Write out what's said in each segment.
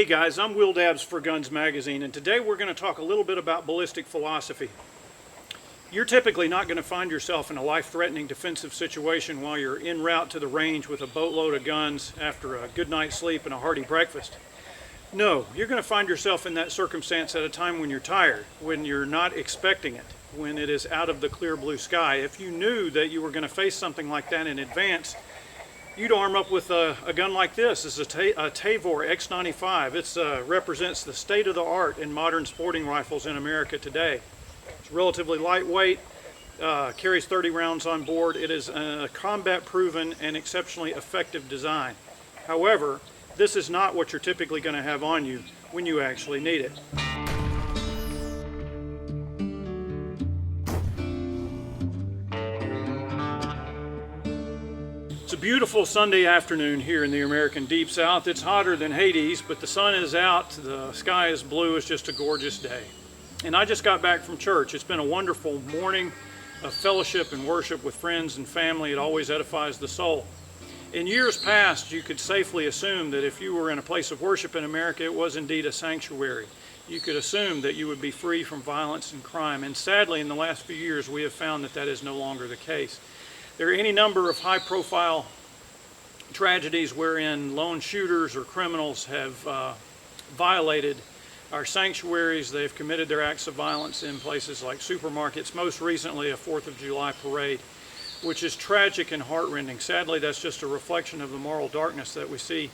Hey guys, I'm Will Dabbs for Guns Magazine, and today we're going to talk a little bit about ballistic philosophy. You're typically not going to find yourself in a life-threatening defensive situation while you're en route to the range with a boatload of guns after a good night's sleep and a hearty breakfast. No, you're going to find yourself in that circumstance at a time when you're tired, when you're not expecting it, when it is out of the clear blue sky. If you knew that you were going to face something like that in advance, you'd arm up with a gun like this. It's a Tavor X95. It represents the state of the art in modern sporting rifles in America today. It's relatively lightweight, carries 30 rounds on board. It is a combat proven and exceptionally effective design. However, this is not what you're typically going to have on you when you actually need it. It's a beautiful Sunday afternoon here in the American Deep South. It's hotter than Hades, but the sun is out, the sky is blue. It's just a gorgeous day. And I just got back from church. It's been a wonderful morning of fellowship and worship with friends and family. It always edifies the soul. In years past, you could safely assume that if you were in a place of worship in America, it was indeed a sanctuary. You could assume that you would be free from violence and crime. And sadly, in the last few years, we have found that that is no longer the case. There are any number of high-profile tragedies wherein lone shooters or criminals have violated our sanctuaries. They've committed their acts of violence in places like supermarkets, most recently a 4th of July parade, which is tragic and heartrending. Sadly, that's just a reflection of the moral darkness that we see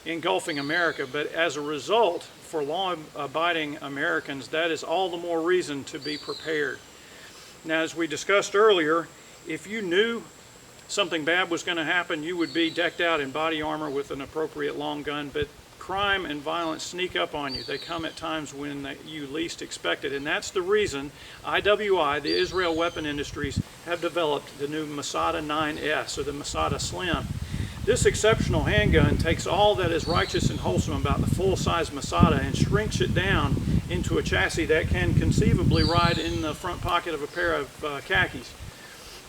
engulfing America. But as a result, for law-abiding Americans, that is all the more reason to be prepared. Now, as we discussed earlier, if you knew something bad was going to happen, you would be decked out in body armor with an appropriate long gun. But crime and violence sneak up on you. They come at times when you least expect it. And that's the reason IWI, the Israel Weapon Industries, have developed the new Masada 9S, or the Masada Slim. This exceptional handgun takes all that is righteous and wholesome about the full-size Masada and shrinks it down into a chassis that can conceivably ride in the front pocket of a pair of khakis.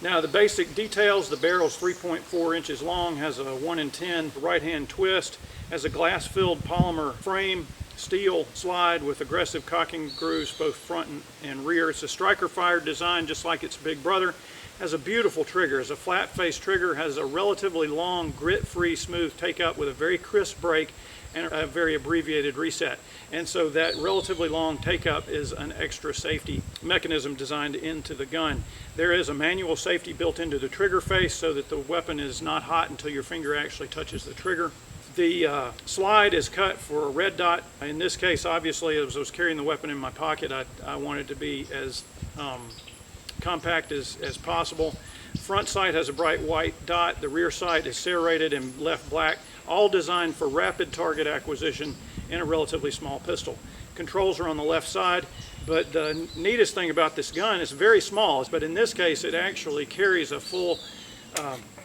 Now, the basic details: the barrel is 3.4 inches long, has a 1 in 10 right-hand twist, has a glass-filled polymer frame, steel slide with aggressive cocking grooves both front and rear. It's a striker-fired design just like its big brother. Has a beautiful trigger. Has a flat-face trigger, has a relatively long, grit-free, smooth take-up with a very crisp break and a very abbreviated reset. And so that relatively long take-up is an extra safety mechanism designed into the gun. There is a manual safety built into the trigger face so that the weapon is not hot until your finger actually touches the trigger. The slide is cut for a red dot. In this case, obviously, as I was carrying the weapon in my pocket, I wanted to be as compact as possible. Front sight has a bright white dot. The rear sight is serrated and left black, all designed for rapid target acquisition in a relatively small pistol. Controls are on the left side, but the neatest thing about this gun is very small, but in this case it actually carries a full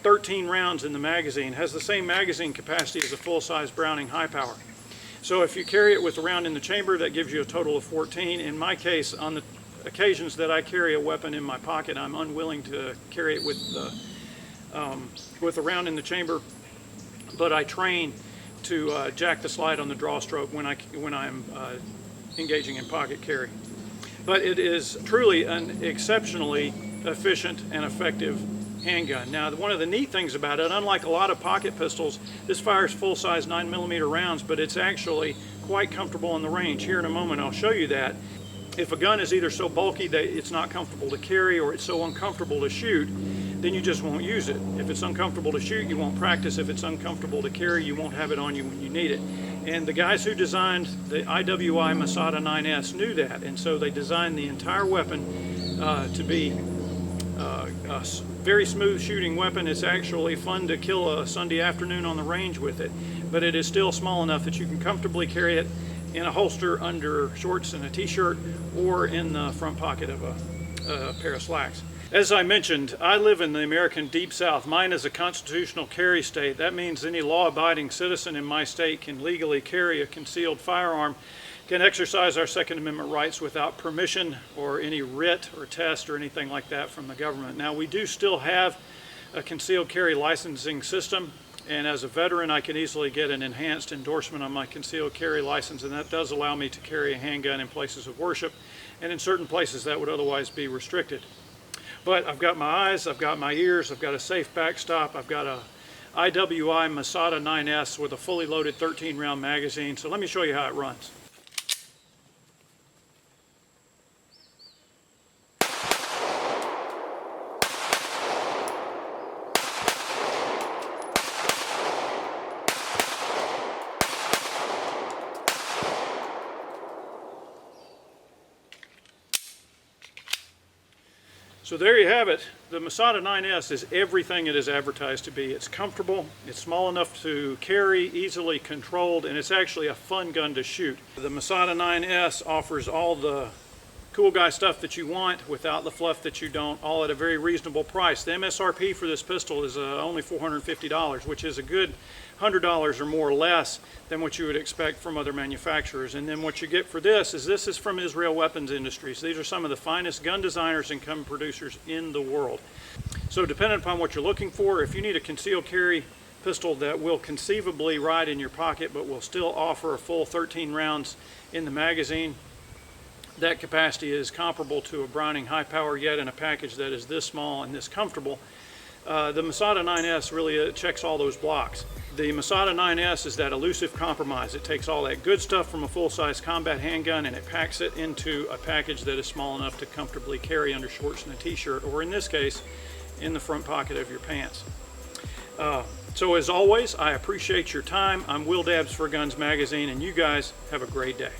13 rounds in the magazine. Has the same magazine capacity as a full-size Browning high power. So if you carry it with a round in the chamber, that gives you a total of 14. In my case, on the occasions that I carry a weapon in my pocket, I'm unwilling to carry it with a round in the chamber, but I train to jack the slide on the draw stroke when I'm engaging in pocket carry. But it is truly an exceptionally efficient and effective handgun. Now, one of the neat things about it, unlike a lot of pocket pistols, this fires full-size 9mm rounds, but it's actually quite comfortable in the range. Here in a moment I'll show you that. If a gun is either so bulky that it's not comfortable to carry or it's so uncomfortable to shoot, then you just won't use it. If it's uncomfortable to shoot, you won't practice. If it's uncomfortable to carry, you won't have it on you when you need it. And the guys who designed the IWI Masada 9S knew that, and so they designed the entire weapon to be a very smooth shooting weapon. It's actually fun to kill a Sunday afternoon on the range with it, but it is still small enough that you can comfortably carry it in a holster under shorts and a t-shirt, or in the front pocket of a pair of slacks. As I mentioned, I live in the American Deep South. Mine is a constitutional carry state. That means any law-abiding citizen in my state can legally carry a concealed firearm, can exercise our Second Amendment rights without permission or any writ or test or anything like that from the government. Now, we do still have a concealed carry licensing system. And as a veteran, I can easily get an enhanced endorsement on my concealed carry license, and that does allow me to carry a handgun in places of worship and in certain places that would otherwise be restricted. But I've got my eyes, I've got my ears, I've got a safe backstop, I've got a IWI Masada 9S with a fully loaded 13-round magazine. So let me show you how it runs. So there you have it. The Masada 9S is everything it is advertised to be. It's comfortable, it's small enough to carry, easily controlled, and it's actually a fun gun to shoot. The Masada 9S offers all the cool guy stuff that you want without the fluff that you don't, all at a very reasonable price. The MSRP for this pistol is only $450, which is a good $100 or more less than what you would expect from other manufacturers. And then what you get for this is from Israel Weapons Industries. These are some of the finest gun designers and gun producers in the world. So depending upon what you're looking for, if you need a concealed carry pistol that will conceivably ride in your pocket but will still offer a full 13 rounds in the magazine, that capacity is comparable to a Browning high power, yet in a package that is this small and this comfortable. The Masada 9S really checks all those blocks. The Masada 9S is that elusive compromise. It takes all that good stuff from a full-size combat handgun and it packs it into a package that is small enough to comfortably carry under shorts and a t-shirt, or in this case, in the front pocket of your pants. So as always, I appreciate your time. I'm Will Dabbs for Guns Magazine, and you guys have a great day.